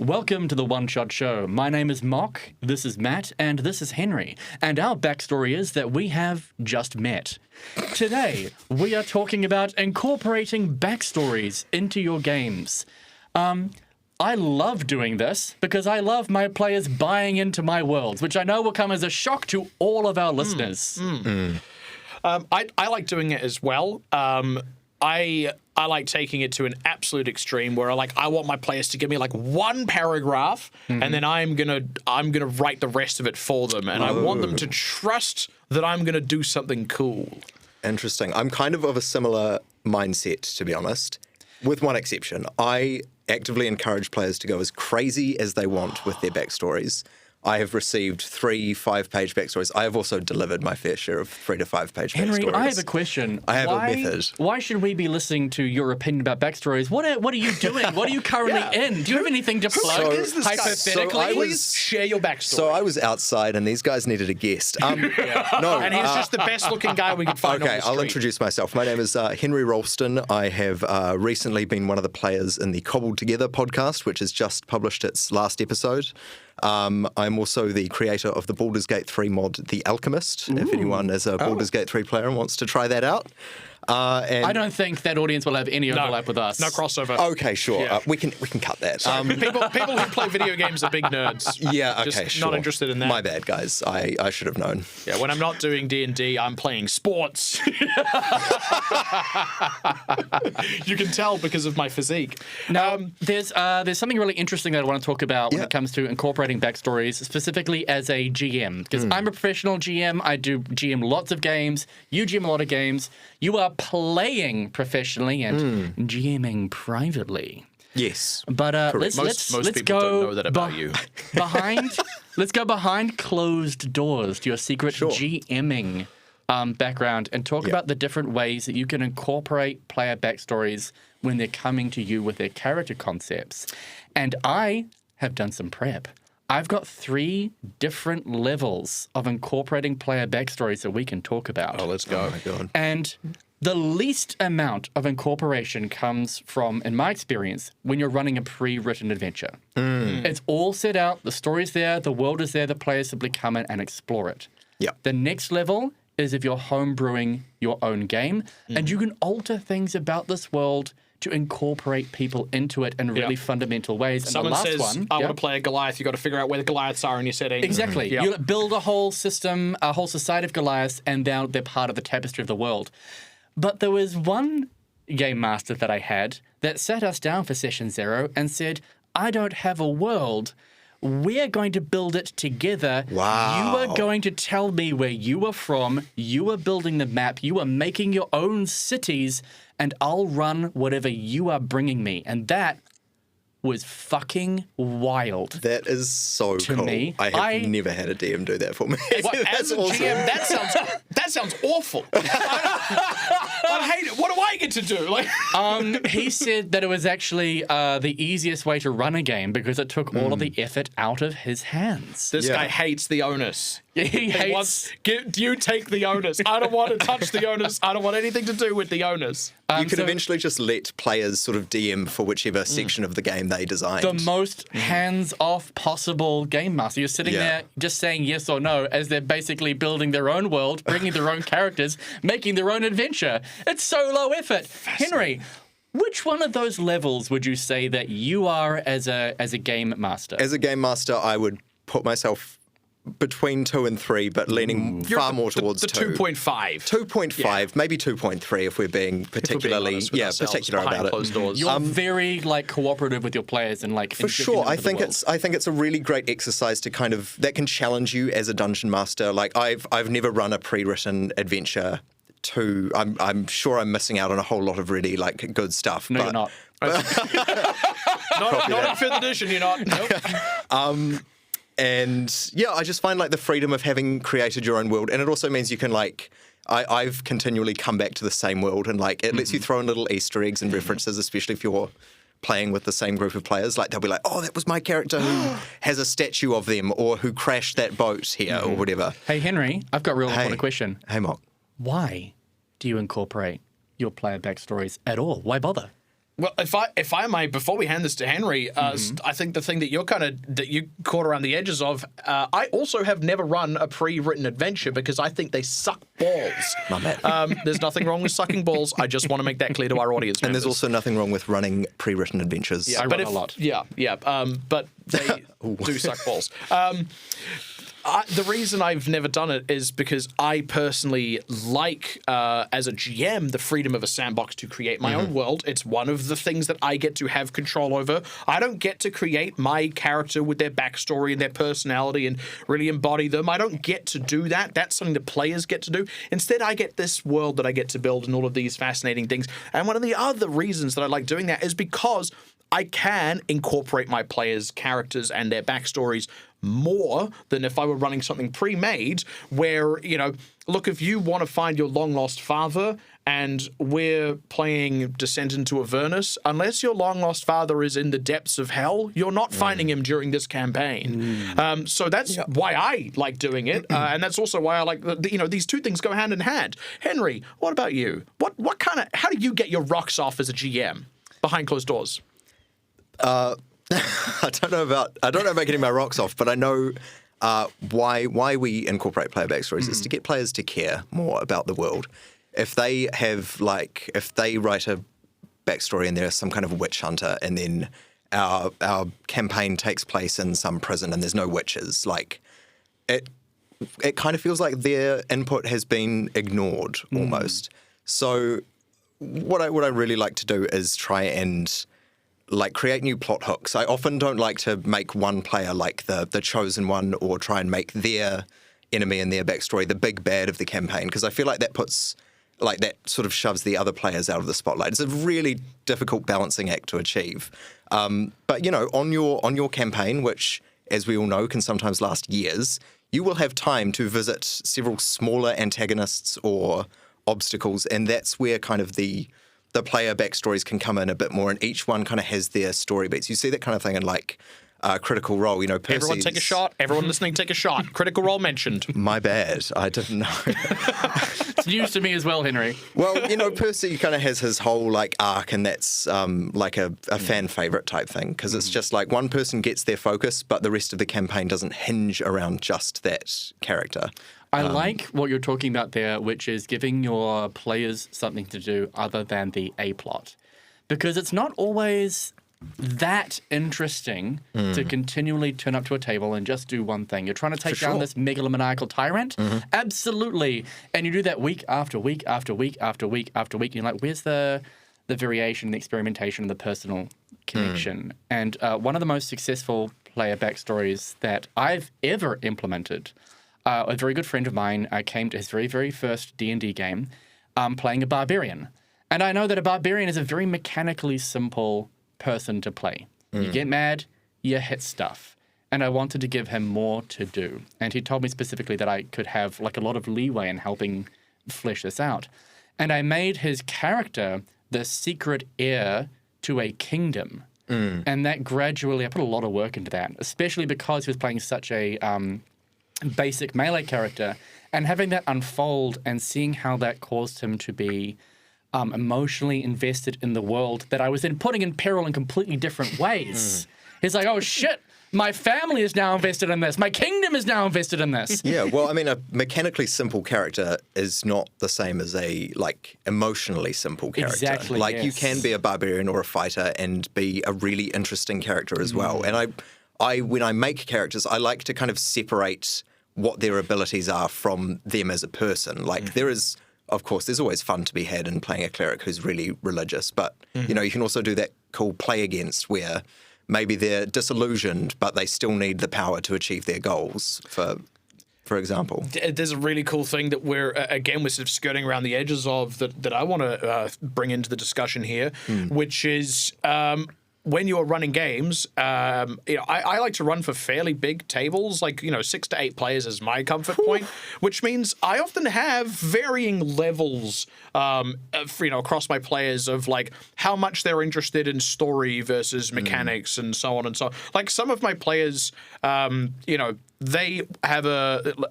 Welcome to the One Shot Show. My name is Mock, this is Matt, and this is Henry. And our backstory is that we have just met. Today, we are talking about incorporating backstories into your games. I love doing this because I love my players buying into my worlds, which I know will come as a shock to all of our listeners. I like doing it as well. I like taking it to an absolute extreme where I want my players to give me like one paragraph and then I'm gonna write the rest of it for them, and I want them to trust that I'm gonna do something cool. Interesting. I'm kind of a similar mindset, to be honest, with one exception. I actively encourage players to go as crazy as they want with their backstories. I have received 3 5-page backstories. I have also delivered my fair share of 3 to 5-page backstories. Henry, I have a question. I have a method. Why should we be listening to your opinion about backstories? What are you doing? What are you currently in? Do you have anything to plug? Hypothetically, please share your backstory. So I was outside, and these guys needed a guest. No, and he's just the best-looking guy we could find on the Okay, street. I'll introduce myself. My name is Henry Rolleston. I have recently been one of the players in the Cobbled Together podcast, which has just published its last episode. I'm also the creator of the Baldur's Gate 3 mod, The Alchemist, if anyone is a Baldur's Gate 3 player and wants to try that out. And I don't think that audience will have any overlap with us. No crossover. Okay, sure. Yeah. We can cut that. People who play video games are big nerds. Yeah, okay, Just sure. not interested in that. My bad, guys. I should have known. Yeah, when I'm not doing D&D, I'm playing sports. You can tell because of my physique. Now, there's something really interesting that I want to talk about when it comes to incorporating backstories, specifically as a GM. Because I'm a professional GM. I do GM lots of games. You GM a lot of games. You are playing professionally and GMing privately. Yes. But let's Most people go don't know that about you. Let's go behind closed doors to your secret GMing background and talk about the different ways that you can incorporate player backstories when they're coming to you with their character concepts. And I have done some prep. I've got 3 different levels of incorporating player backstories that we can talk about. Oh, let's go. Oh, my God. And the least amount of incorporation comes from, in my experience, when you're running a pre-written adventure. It's all set out, the story's there, the world is there, the players simply come in and explore it. Yeah. The next level is if you're homebrewing your own game, and you can alter things about this world to incorporate people into it in really fundamental ways. And Someone the last says, one, I want to play a Goliath. You've got to figure out where the Goliaths are in your setting. Exactly. You build a whole system, a whole society of Goliaths, and now they're part of the tapestry of the world. But there was one game master that I had that sat us down for session 0 and said, I don't have a world. We're going to build it together. Wow. You are going to tell me where you are from. You are building the map. You are making your own cities, and I'll run whatever you are bringing me. And that was fucking wild. That is so To cool. me, I have never had a DM do that for me. As a GM, that sounds awful. I hate it. What do I get to do? He said that it was actually the easiest way to run a game because it took all of the effort out of his hands. This guy hates the onus. He hates... You take the onus. I don't want to touch the onus. I don't want anything to do with the onus. You can eventually just let players sort of DM for whichever section of the game they designed. The most hands-off possible game master. You're sitting there just saying yes or no as they're basically building their own world, bringing their own characters, making their own adventure. It's so low effort. Henry, which one of those levels would you say that you are as a game master? As a game master, I would put myself between 2 and 3, but leaning far more towards the 2. 2.5. 2.5, maybe 2.3 if we're being particularly particular about it. You're very cooperative with your players and for sure. I think it's a really great exercise to kind of that can challenge you as a dungeon master. Like I've never run a pre-written adventure. I'm sure I'm missing out on a whole lot of really good stuff. No, you're not. Not in 5th edition, you're not. Nope. And yeah, I just find the freedom of having created your own world, and it also means you can I've continually come back to the same world, and it lets you throw in little Easter eggs and references, especially if you're playing with the same group of players. They'll be like, oh, that was my character who has a statue of them, or who crashed that boat here, or whatever. Hey, Henry, I've got a real important question. Hey, Mock. Why do you incorporate your player backstories at all? Why bother? Well, if I may, before we hand this to Henry, I think the thing that you caught around the edges of, I also have never run a pre-written adventure because I think they suck balls. My bad. There's nothing wrong with sucking balls. I just want to make that clear to our audience. And there's also nothing wrong with running pre-written adventures. I run a lot. Yeah. But they do suck balls. The reason I've never done it is because I personally like, as a GM, the freedom of a sandbox to create my own world. It's one of the things that I get to have control over. I don't get to create my character with their backstory and their personality and really embody them. I don't get to do that. That's something the players get to do. Instead, I get this world that I get to build and all of these fascinating things. And one of the other reasons that I like doing that is because I can incorporate my players' characters and their backstories more than if I were running something pre-made where, look, if you want to find your long-lost father and we're playing Descent into Avernus, unless your long-lost father is in the depths of hell, you're not finding him during this campaign. So that's why I like doing it, and that's also why I like, these two things go hand in hand. Henry, what about you? How do you get your rocks off as a GM behind closed doors? I don't know about getting my rocks off, but I know why we incorporate player backstories is to get players to care more about the world. If they write a backstory and there's some kind of witch hunter, and then our campaign takes place in some prison and there's no witches, it kind of feels like their input has been ignored almost. So what I really like to do is try and create new plot hooks. I often don't like to make one player like the chosen one or try and make their enemy and their backstory the big bad of the campaign, because I feel like that puts that sort of shoves the other players out of the spotlight. It's a really difficult balancing act to achieve. But on your campaign, which as we all know can sometimes last years, you will have time to visit several smaller antagonists or obstacles, and that's where kind of the player backstories can come in a bit more, and each one kind of has their story beats. You see that kind of thing in Critical Role. Percy's... Everyone take a shot. Everyone listening, take a shot. Critical Role mentioned. My bad. I didn't know. It's news to me as well, Henry. Well, Percy kind of has his whole arc, and that's a fan favorite type thing, because it's just one person gets their focus, but the rest of the campaign doesn't hinge around just that character. I like what you're talking about there, which is giving your players something to do other than the A-plot. Because it's not always that interesting to continually turn up to a table and just do one thing. You're trying to take down this megalomaniacal tyrant? Absolutely. And you do that week after week after week after week after week. And you're like, where's the variation, the experimentation, the personal connection? And one of the most successful player backstories that I've ever implemented, a very good friend of mine came to his very, very first D&D game playing a barbarian. And I know that a barbarian is a very mechanically simple person to play. You get mad, you hit stuff. And I wanted to give him more to do. And he told me specifically that I could have a lot of leeway in helping flesh this out. And I made his character the secret heir to a kingdom. And that gradually, I put a lot of work into that, especially because he was playing such a... basic melee character, and having that unfold and seeing how that caused him to be emotionally invested in the world that I was then putting in peril in completely different ways. He's like, oh shit, my family is now invested in this. My kingdom is now invested in this. Yeah, well, I mean, a mechanically simple character is not the same as a, emotionally simple character. Exactly, yes. You can be a barbarian or a fighter and be a really interesting character as well. And I when I make characters, I like to kind of separate what their abilities are from them as a person. There is, of course, there's always fun to be had in playing a cleric who's really religious, but, you can also do that cool play against where maybe they're disillusioned, but they still need the power to achieve their goals, for example. There's a really cool thing that we're sort of skirting around the edges of that I want to bring into the discussion here, which is... when you're running games, I like to run for fairly big tables, 6 to 8 players is my comfort point, which means I often have varying levels, across my players of how much they're interested in story versus mechanics and so on and so on. Some of my players, they have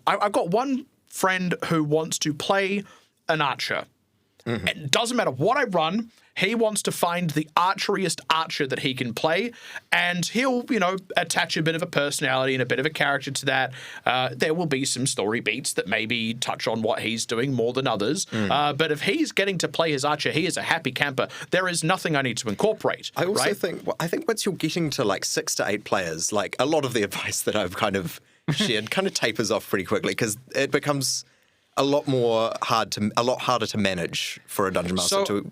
I've got one friend who wants to play an archer. It doesn't matter what I run. He wants to find the archeriest archer that he can play, and he'll, attach a bit of a personality and a bit of a character to that. There will be some story beats that maybe touch on what he's doing more than others. But if he's getting to play his archer, he is a happy camper. There is nothing I need to incorporate. I also think once you're getting to like 6 to 8 players, like a lot of the advice that I've kind of shared kind of tapers off pretty quickly because it becomes a lot harder to manage for a dungeon master to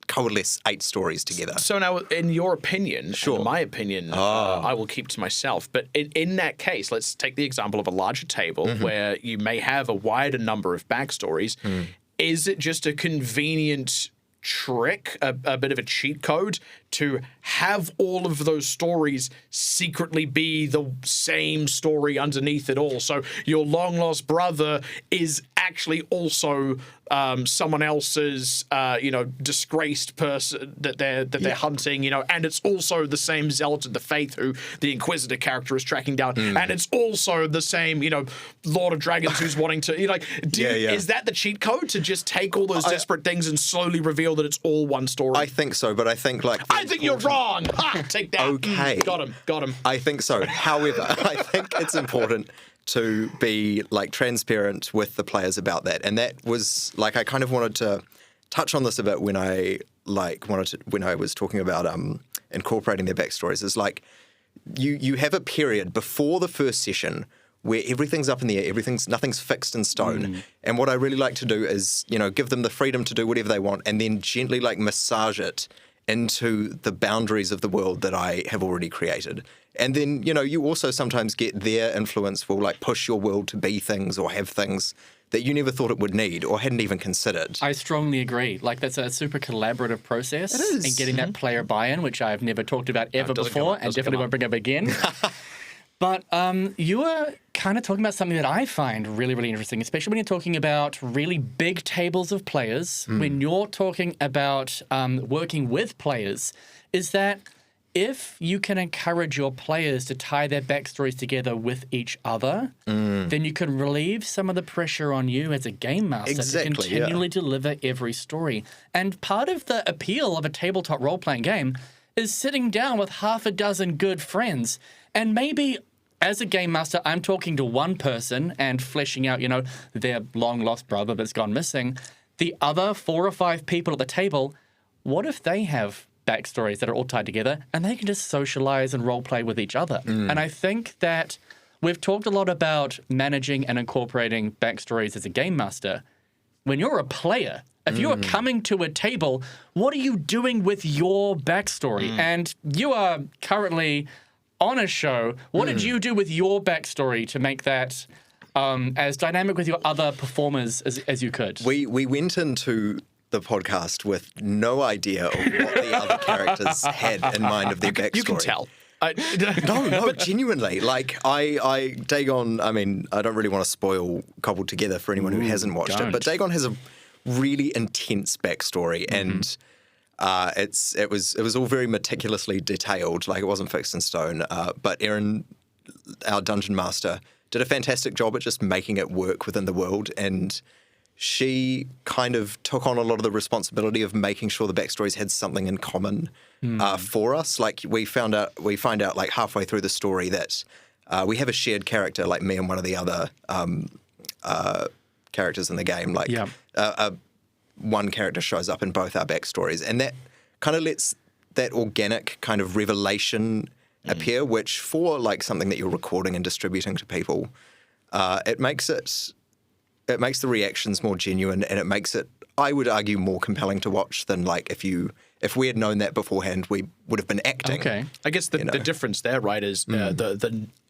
coalesce 8 stories together. So now, in your opinion, and in my opinion, I will keep to myself. But in that case, let's take the example of a larger table where you may have a wider number of backstories. Is it just a convenient trick, a bit of a cheat code to have all of those stories secretly be the same story underneath it all? So your long lost brother is actually also someone else's disgraced person that they're hunting, and it's also the same Zealot of the Faith who the Inquisitor character is tracking down, and it's also the same Lord of Dragons who's wanting to is that the cheat code to just take all those disparate things and slowly reveal that it's all one story? I think so, but I think I think you're wrong. Take that. Okay. Got him. I think so. However, I think it's important to be like transparent with the players about that. And that was like I kind of wanted to touch on this a bit when I was talking about incorporating their backstories. Is like you have a period before the first session where everything's up in the air, nothing's fixed in stone. And what I really like to do is, give them the freedom to do whatever they want and then gently like massage it into the boundaries of the world that I have already created. And then, you also sometimes get their influence will like push your world to be things or have things that you never thought it would need or hadn't even considered. I strongly agree. Like, that's a super collaborative process. It is. And getting that player buy-in, which I've never talked about ever before and definitely won't bring up again. But you were kind of talking about something that I find really, really interesting, especially when you're talking about really big tables of players, when you're talking about working with players, is that if you can encourage your players to tie their backstories together with each other, then you can relieve some of the pressure on you as a game master to continually deliver every story. And part of the appeal of a tabletop role-playing game is sitting down with half a dozen good friends and maybe as a game master, I'm talking to one person and fleshing out, their long-lost brother that's gone missing. The other 4 or 5 people at the table, what if they have backstories that are all tied together and they can just socialize and role-play with each other? And I think that we've talked a lot about managing and incorporating backstories as a game master. When you're a player, if you are coming to a table, what are you doing with your backstory? And you are currently on a show. What did you do with your backstory to make that as dynamic with your other performers as you could? We went into the podcast with no idea of what the other characters had in mind of their backstory. You can tell. No, genuinely. Like, Dagon, I don't really want to spoil Cobbled Together for anyone who hasn't watched it, but Dagon has a really intense backstory, and it was all very meticulously detailed. Like, it wasn't fixed in stone. But Erin, our dungeon master, did a fantastic job at just making it work within the world, and she kind of took on a lot of the responsibility of making sure the backstories had something in common for us. Like, we find out like halfway through the story that we have a shared character, like me and one of the other characters in the game. Like, one character shows up in both our backstories, and that kind of lets that organic kind of revelation appear, which for like something that you're recording and distributing to people, it makes the reactions more genuine, and it makes it, I would argue, more compelling to watch than like if we had known that beforehand, we would have been acting. Okay. I guess the difference there, right, is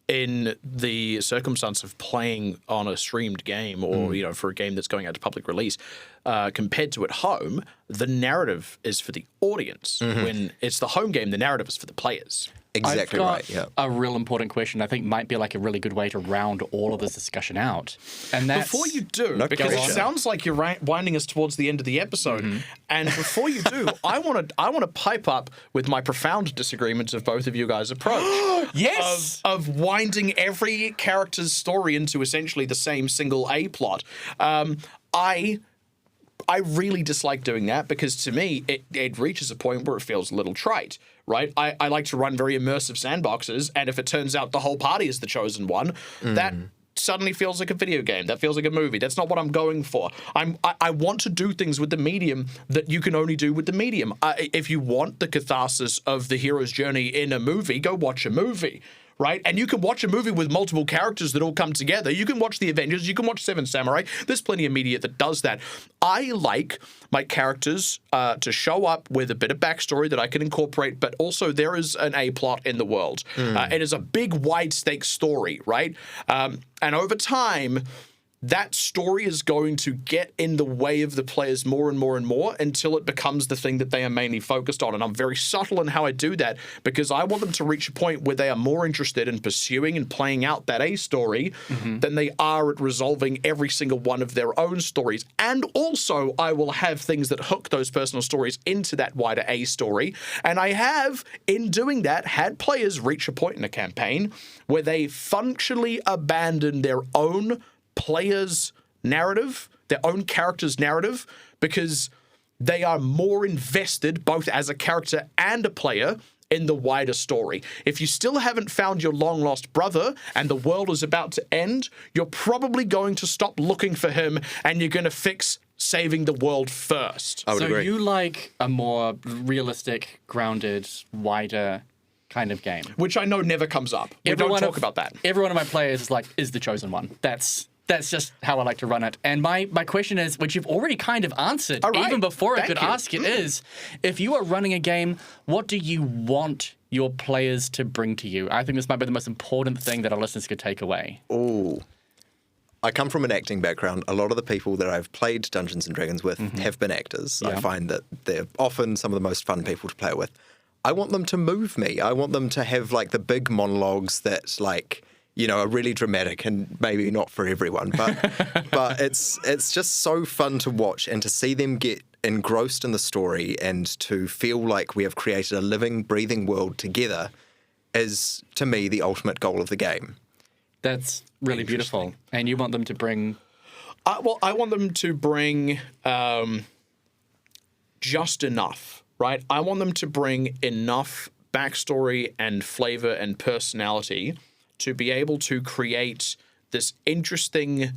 in the circumstance of playing on a streamed game or, for a game that's going out to public release, compared to at home, the narrative is for the audience. When it's the home game, the narrative is for the players. Exactly right. Yeah. A real important question I think might be like a really good way to round all of this discussion out. And that's before you do, because it sounds like you're winding us towards the end of the episode. And before you do, I want to pipe up with my profound disagreements of both of you guys' approach. Yes, of winding every character's story into essentially the same single A plot. I really dislike doing that because to me, it reaches a point where it feels a little trite, right? I like to run very immersive sandboxes, and if it turns out the whole party is the chosen one, that suddenly feels like a video game. That feels like a movie. That's not what I'm going for. I want to do things with the medium that you can only do with the medium. If you want the catharsis of the hero's journey in a movie, go watch a movie. Right? And you can watch a movie with multiple characters that all come together. You can watch The Avengers. You can watch Seven Samurai. There's plenty of media that does that. I like my characters to show up with a bit of backstory that I can incorporate, but also there is an A-plot in the world. It is a big, wide-stakes story, right? And over time, that story is going to get in the way of the players more and more and more until it becomes the thing that they are mainly focused on. And I'm very subtle in how I do that because I want them to reach a point where they are more interested in pursuing and playing out that A story than they are at resolving every single one of their own stories. And also, I will have things that hook those personal stories into that wider A story. And I have, in doing that, had players reach a point in a campaign where they functionally abandon their own player's narrative, their own character's narrative, because they are more invested, both as a character and a player, in the wider story. If you still haven't found your long-lost brother and the world is about to end, you're probably going to stop looking for him and you're going to fix saving the world first. I would agree. You like a more realistic, grounded, wider kind of game. Which I know never comes up. We don't talk about that. Every one of my players is the chosen one. That's just how I like to run it. And my question is, which you've already kind of answered, even before I could ask it, is if you are running a game, what do you want your players to bring to you? I think this might be the most important thing that our listeners could take away. Oh, I come from an acting background. A lot of the people that I've played Dungeons & Dragons with have been actors. Yeah. I find that they're often some of the most fun people to play with. I want them to move me. I want them to have like the big monologues that like, you know, are really dramatic and maybe not for everyone, but it's just so fun to watch and to see them get engrossed in the story and to feel like we have created a living, breathing world together is, to me, the ultimate goal of the game. That's really beautiful. And you want them to bring... I want them to bring just enough, right? I want them to bring enough backstory and flavor and personality to be able to create this interesting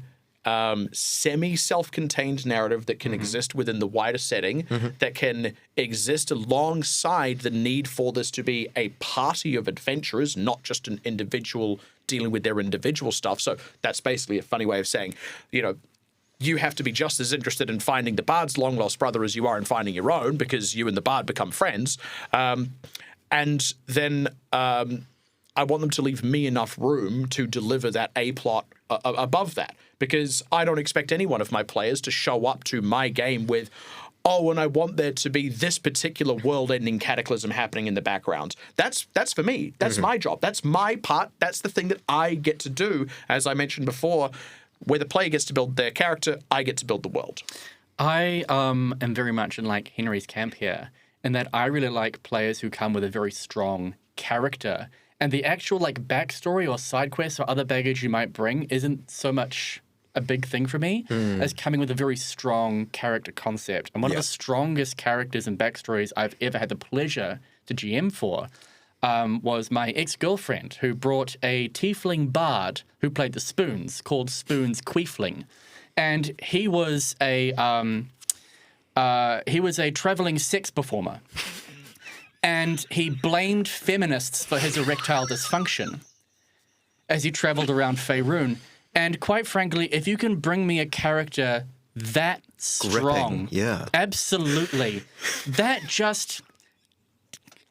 semi-self-contained narrative that can exist within the wider setting, that can exist alongside the need for this to be a party of adventurers, not just an individual dealing with their individual stuff. So that's basically a funny way of saying, you know, you have to be just as interested in finding the bard's long-lost brother as you are in finding your own, because you and the bard become friends. And then... I want them to leave me enough room to deliver that A-plot above that, because I don't expect any one of my players to show up to my game with, oh, and I want there to be this particular world-ending cataclysm happening in the background. That's for me. That's my job. That's my part. That's the thing that I get to do, as I mentioned before, where the player gets to build their character, I get to build the world. I am very much in like Henry's camp here, in that I really like players who come with a very strong character. And the actual like backstory or side quests or other baggage you might bring isn't so much a big thing for me as coming with a very strong character concept. And one of the strongest characters and backstories I've ever had the pleasure to GM for was my ex-girlfriend, who brought a tiefling bard who played the spoons, called Spoons Queefling. And he was a traveling sex performer. And he blamed feminists for his erectile dysfunction as he traveled around Faerun. And quite frankly, if you can bring me a character that strong, absolutely, that just...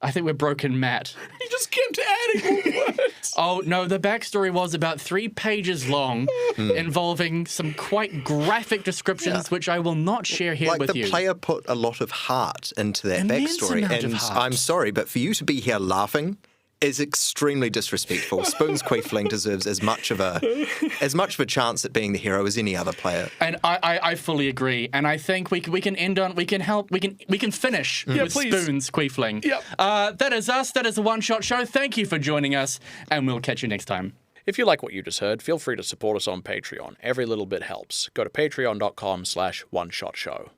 I think we're broken, Matt. He just kept adding more words. Oh, no, the backstory was about 3 pages long, involving some quite graphic descriptions, which I will not share here with you. Like, the player put a lot of heart into that Immense backstory, amount and of heart. I'm sorry, but for you to be here laughing is extremely disrespectful. Spoons Queefling deserves as much of a chance at being the hero as any other player. And I fully agree. And I think we can finish with Spoons Queefling. Yep. That is us. That is the One Shot Show. Thank you for joining us, and we'll catch you next time. If you like what you just heard, feel free to support us on Patreon. Every little bit helps. Go to patreon.com/OneShotShow.